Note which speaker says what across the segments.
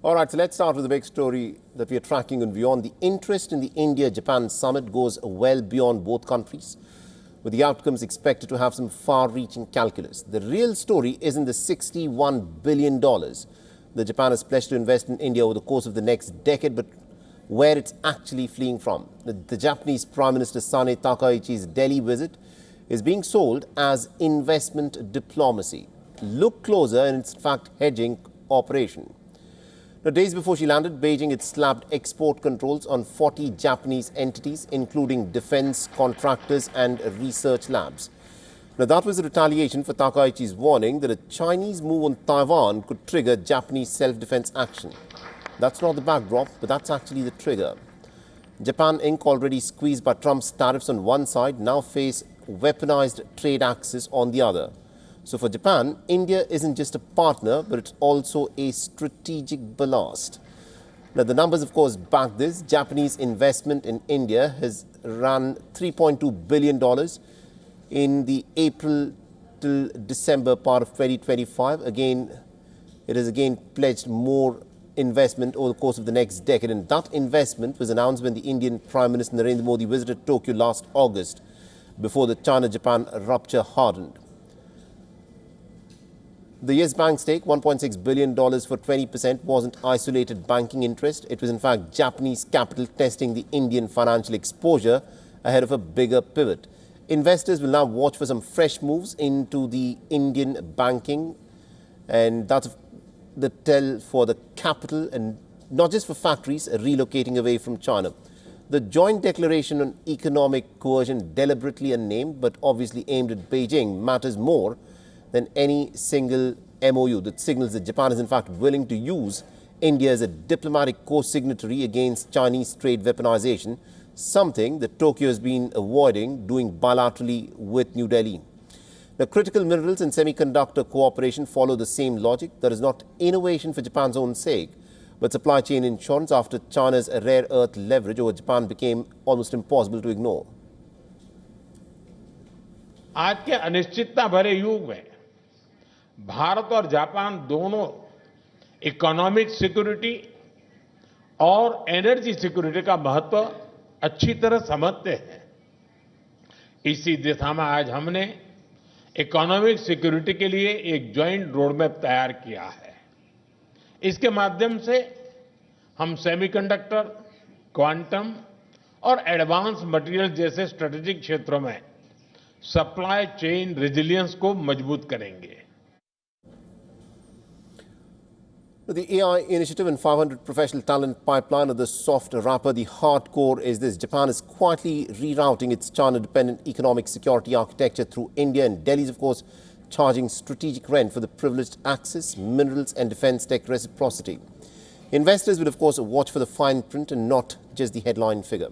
Speaker 1: All right, so let's start with the big story that we are tracking on WION. The interest in the India-Japan summit goes well beyond both countries, with the outcomes expected to have some far-reaching calculus. The real story isn't the $61 billion that Japan has pledged to invest in India over the course of the next decade, but where it's actually fleeing from. The Japanese Prime Minister Sane Takaichi's Delhi visit is being sold as investment diplomacy. Look closer, and it's in fact hedging operation. Now, days before she landed, Beijing had slapped export controls on 40 Japanese entities, including defense contractors and research labs. Now, that was a retaliation for Takaichi's warning that a Chinese move on Taiwan could trigger Japanese self-defense action. That's not the backdrop, but that's actually the trigger. Japan Inc., already squeezed by Trump's tariffs on one side, now face weaponized trade axis on the other. So for Japan, India isn't just a partner, but it's also a strategic ballast. Now, the numbers, of course, back this. Japanese investment in India has run $3.2 billion in the April till December part of 2025. Again, it has again pledged more investment over the course of the next decade. And that investment was announced when the Indian Prime Minister Narendra Modi visited Tokyo last August, before the China-Japan rupture hardened. The Yes Bank stake, $1.6 billion for 20%, wasn't isolated banking interest. It was in fact Japanese capital testing the Indian financial exposure ahead of a bigger pivot. Investors will now watch for some fresh moves into the Indian banking, and that's the tell for the capital, and not just for factories relocating away from China. The joint declaration on economic coercion, deliberately unnamed but obviously aimed at Beijing, matters more than any single MOU that signals that Japan is in fact willing to use India as a diplomatic co-signatory against Chinese trade weaponization, something that Tokyo has been avoiding doing bilaterally with New Delhi. Now, critical minerals and semiconductor cooperation follow the same logic. That is not innovation for Japan's own sake, but supply chain insurance after China's rare earth leverage over Japan became almost impossible to ignore.
Speaker 2: आज के अनिश्चितता भरे युग में भारत और Japan दोनों economic security और energy security का महत्व अच्छी तरह समझते हैं। इसी दिशा में आज हमने इकोनॉमिक सिक्योरिटी के लिए एक ज्वाइंट रोडमैप तैयार किया है। इसके माध्यम से हम सेमीकंडक्टर, क्वांटम और एडवांस मटेरियल जैसे स्ट्रेटेजिक क्षेत्रों में सप्लाई चेन रेजिलियंस को मजबूत करेंगे।
Speaker 1: The AI initiative and 500 professional talent pipeline are the soft wrapper. The hardcore is this: Japan is quietly rerouting its China-dependent economic security architecture through India, and Delhi is, of course, charging strategic rent for the privileged access, minerals and defense tech reciprocity. Investors will, of course, watch for the fine print and not just the headline figure.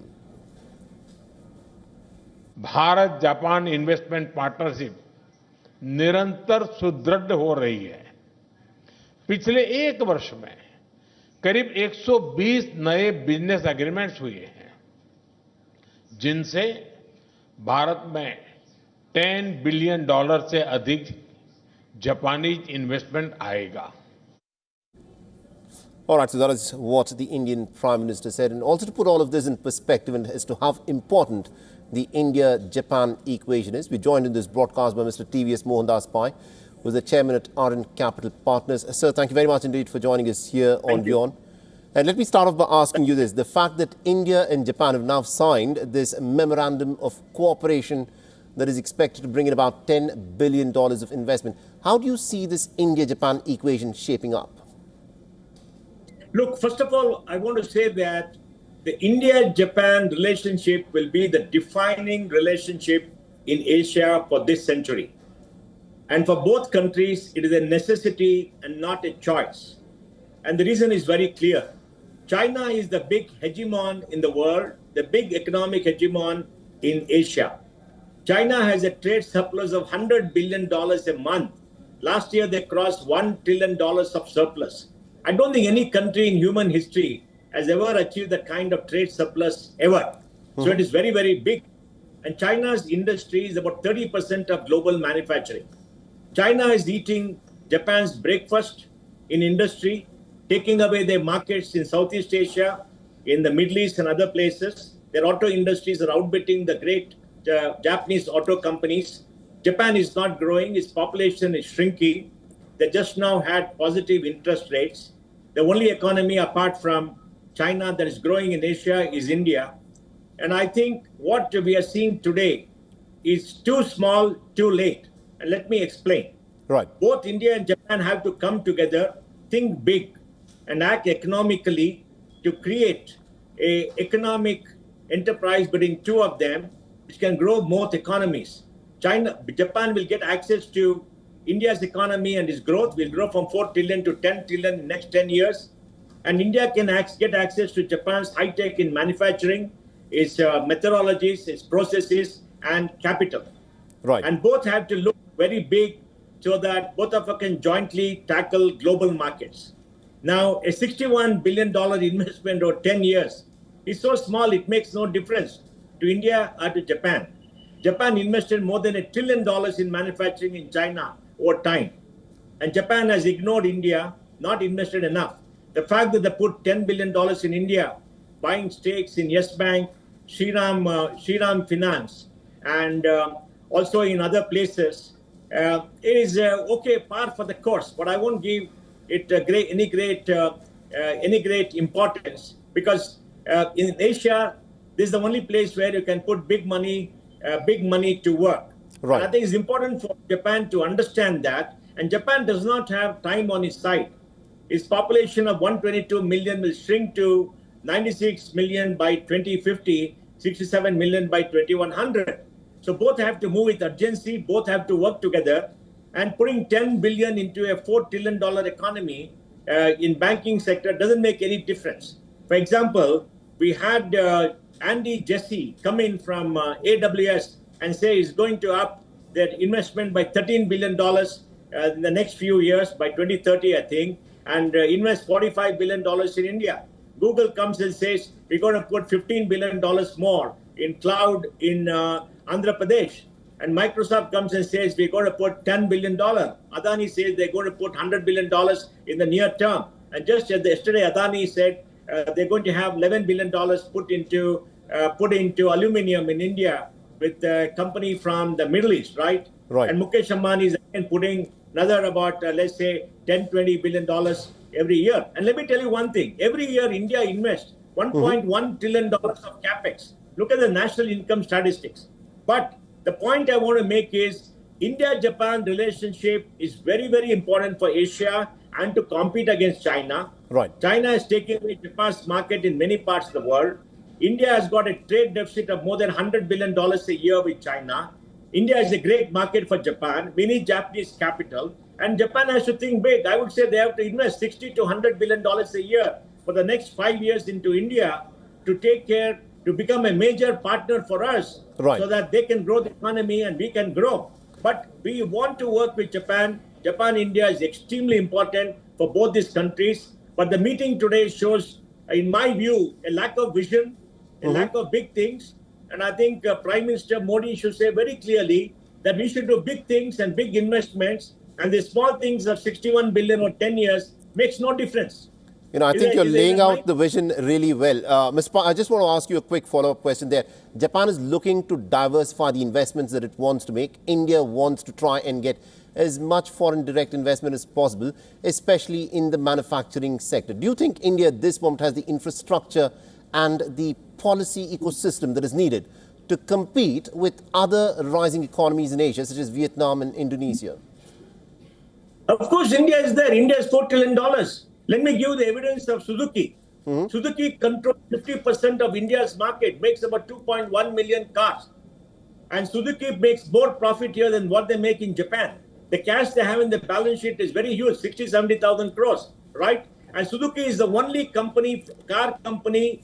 Speaker 2: Bharat Japan investment partnership निरंतर सुदृढ़ हो रही है। पिछले एक वर्ष में करीब 120 नए बिजनेस एग्रीमेंट्स हुए हैं, जिनसे भारत में $10 बिलियन से अधिक जापानीज इन्वेस्टमेंट आएगा।
Speaker 1: All right, so that is what the Indian Prime Minister said. And also to put all of this in perspective and as to how important the India-Japan equation is, we joined in this broadcast by Mr. TVS Mohandas Pai, who is the chairman at RN Capital Partners. Sir, thank you very much indeed for joining us here on WION. And let me start off by asking you this: the fact that India and Japan have now signed this memorandum of cooperation that is expected to bring in about $10 billion of investment, how do you see this India-Japan equation shaping up?
Speaker 3: Look, first of all, I want to say that the India-Japan relationship will be the defining relationship in Asia for this century. And for both countries, it is a necessity and not a choice. And the reason is very clear. China is the big hegemon in the world, the big economic hegemon in Asia. China has a trade surplus of $100 billion a month. Last year, they crossed $1 trillion of surplus. I don't think any country in human history has ever achieved that kind of trade surplus ever. So it is very, very big. And China's industry is about 30% of global manufacturing. China is eating Japan's breakfast in industry. taking away their markets in Southeast Asia, in the Middle East and other places. Their auto industries are outbidding the great Japanese auto companies. Japan is not growing. Its population is shrinking. They just now had positive interest rates. The only economy apart from China that is growing in Asia is India. And I think what we are seeing today is too small, too late. And let me explain.
Speaker 1: Right.
Speaker 3: Both India and Japan have to come together, think big, and act economically to create an economic enterprise between two of them, which can grow both economies. Japan will get access to India's economy and its growth will grow from 4 trillion to 10 trillion in the next 10 years. And India can get access to Japan's high tech in manufacturing, its methodologies, its processes, and capital.
Speaker 1: Right.
Speaker 3: And both have to look very big so that both of us can jointly tackle global markets. Now, a $61 billion investment over 10 years is so small, it makes no difference to India or to Japan. Japan invested more than $1 trillion in manufacturing in China over time. And Japan has ignored India, not invested enough. The fact that they put $10 billion in India, buying stakes in Yes Bank, Shriram Finance, and also in other places, is okay, par for the course. But I won't give it any great importance because in Asia, this is the only place where you can put big money to work.
Speaker 1: Right.
Speaker 3: And I think it's important for Japan to understand that. And Japan does not have time on its side. Its population of 122 million will shrink to 96 million by 2050, 67 million by 2100. So both have to move with urgency, both have to work together, and putting 10 billion into a $4 trillion economy in banking sector doesn't make any difference. For example, we had Andy Jassy come in from AWS and say he's going to up their investment by $13 billion in the next few years, by 2030, I think, and invest $45 billion in India. Google comes and says, we're going to put $15 billion more in cloud in Andhra Pradesh. And Microsoft comes and says, we're going to put $10 billion. Adani says they're going to put $100 billion in the near term. And just yesterday, Adani said they're going to have $11 billion put into aluminum in India with a company from the Middle East, right?
Speaker 1: Right.
Speaker 3: And Mukesh Ambani is again putting another about, let's say, $10, $20 billion every year. And let me tell you one thing. Every year, India invests $1.1 trillion of capex. Look at the national income statistics. But the point I want to make is India-Japan relationship is very, very important for Asia and to compete against China.
Speaker 1: Right. China
Speaker 3: is taking away Japan's market in many parts of the world. India has got a trade deficit of more than $100 billion a year with China. India is a great market for Japan. We need Japanese capital. And Japan has to think big. I would say they have to invest $60 to $100 billion a year for the next 5 years into India to take care, to become a major partner for us,
Speaker 1: right,
Speaker 3: so that they can grow the economy and we can grow. But we want to work with Japan. Japan-India is extremely important for both these countries. But the meeting today shows, in my view, a lack of vision, a lack of big things. And I think Prime Minister Modi should say very clearly that we should do big things and big investments, and the small things of 61 billion or 10 years makes no difference.
Speaker 1: You know, I think you're laying out the vision really well. Ms. I just want to ask you a quick follow-up question there. Japan is looking to diversify the investments that it wants to make. India wants to try and get as much foreign direct investment as possible, especially in the manufacturing sector. Do you think India at this moment has the infrastructure and the policy ecosystem that is needed to compete with other rising economies in Asia, such as Vietnam and Indonesia?
Speaker 3: Of course, India is there. India is $4 trillion. Let me give you the evidence of Suzuki. Suzuki controls 50% of India's market, makes about 2.1 million cars. And Suzuki makes more profit here than what they make in Japan. The cash they have in the balance sheet is very huge, 60, 70,000 crores, right? And Suzuki is the only car company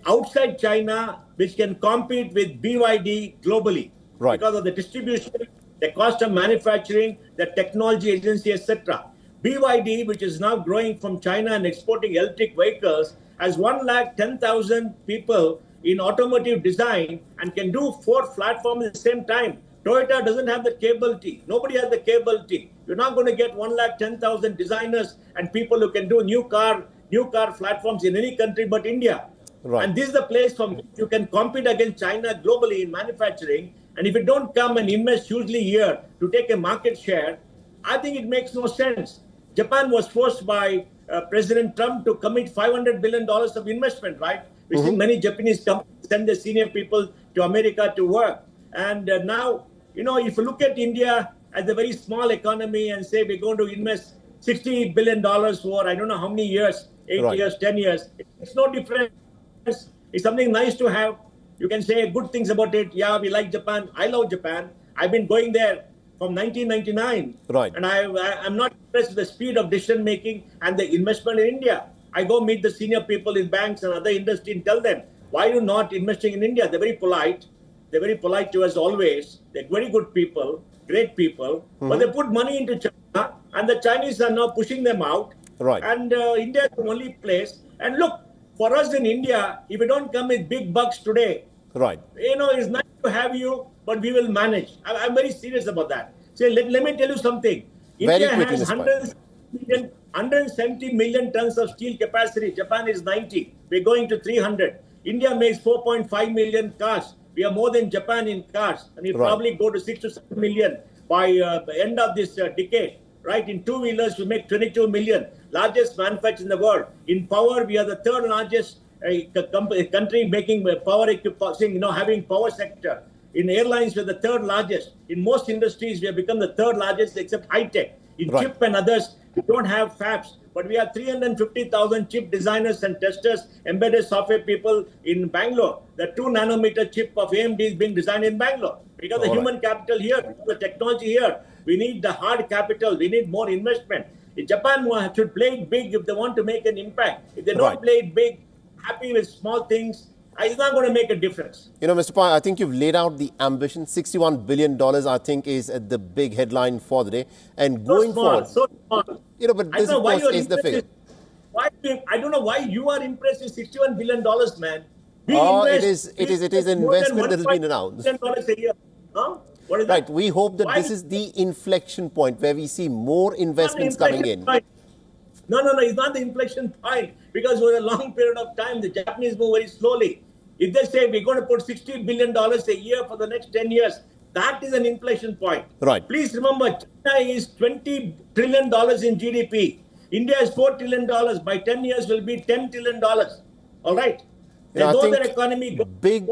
Speaker 3: outside China which can compete with BYD globally, right, because of the distribution, the cost of manufacturing, the technology agency, etc. BYD, which is now growing from China and exporting electric vehicles, has 110,000 people in automotive design and can do 4 platforms at the same time. Toyota doesn't have the capability. Nobody has the capability. You're not going to get 110,000 designers and people who can do new car platforms in any country but India.
Speaker 1: Right.
Speaker 3: And this is the place from which you can compete against China globally in manufacturing. And if you don't come and invest hugely here to take a market share, I think it makes no sense. Japan was forced by President Trump to commit $500 billion of investment, right? We've seen many Japanese companies send their senior people to America to work. And now, you know, if you look at India as a very small economy and say we're going to invest $60 billion for I don't know how many years, 8 years, 10 years, it's no difference. It's something nice to have. You can say good things about it. Yeah, we like Japan. I love Japan. I've been going there from 1999.
Speaker 1: Right.
Speaker 3: And I'm not impressed with the speed of decision making and the investment in India. I go meet the senior people in banks and other industry and tell them, why are you not investing in India? They're very polite. They're very polite to us always. They're very good people, great people. But they put money into China and the Chinese are now pushing them out.
Speaker 1: Right.
Speaker 3: And India is the only place. And look, for us in India, if we don't come with big bucks today,
Speaker 1: right,
Speaker 3: you know, it's nice to have you, but we will manage. I'm very serious about that. So let me tell you something.
Speaker 1: Very
Speaker 3: India
Speaker 1: quickly,
Speaker 3: has 170 million tons of steel capacity. Japan is 90. We're going to 300. India makes 4.5 million cars. We are more than Japan in cars. And we'll probably go to 6 to 7 million by the end of this decade. Right, in two-wheelers, we make 22 million. Largest manufacturer in the world. In power, we are the third largest country making power equipment, you know, having power sector. In airlines, we're the third largest. In most industries, we have become the third largest except high-tech. In chip and others, we don't have fabs. But we have 350,000 chip designers and testers, embedded software people in Bangalore. The 2-nanometer chip of AMD is being designed in Bangalore. We got the human capital here, the technology here. We need the hard capital. We need more investment. If Japan should play it big if they want to make an impact. If they don't play it big, happy with small things, it's not going to make a difference.
Speaker 1: You know, Mr. Pai, I think you've laid out the ambition. $61 billion, I think, is the big headline for the day. And going forward,
Speaker 3: so small.
Speaker 1: You know, but this, of course, is the figure.
Speaker 3: I don't know why you are impressed with $61 billion, man.
Speaker 1: It is an investment that has been announced.
Speaker 3: $1 a year. Huh? What is
Speaker 1: right.
Speaker 3: that?
Speaker 1: We hope that this is the inflection point where we see more investments coming in.
Speaker 3: No, it's not the inflection point because over a long period of time, the Japanese move very slowly. If they say we're going to put $60 billion a year for the next 10 years, that is an inflection point.
Speaker 1: Right.
Speaker 3: Please remember, China is $20 trillion in GDP. India is $4 trillion. By 10 years, will be $10 trillion. All right.
Speaker 1: I think big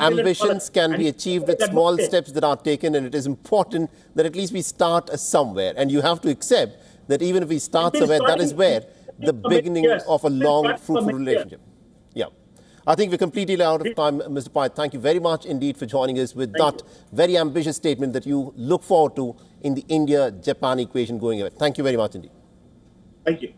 Speaker 1: ambitions can be achieved with small steps that are taken, and it is important that at least we start somewhere. And you have to accept that even if we start somewhere, that is where the beginning of a long, fruitful relationship. Yeah. I think we're completely out of time, Mr. Pai. Thank you very much indeed for joining us with that very ambitious statement that you look forward to in the India-Japan equation going ahead. Thank you very much indeed.
Speaker 3: Thank you.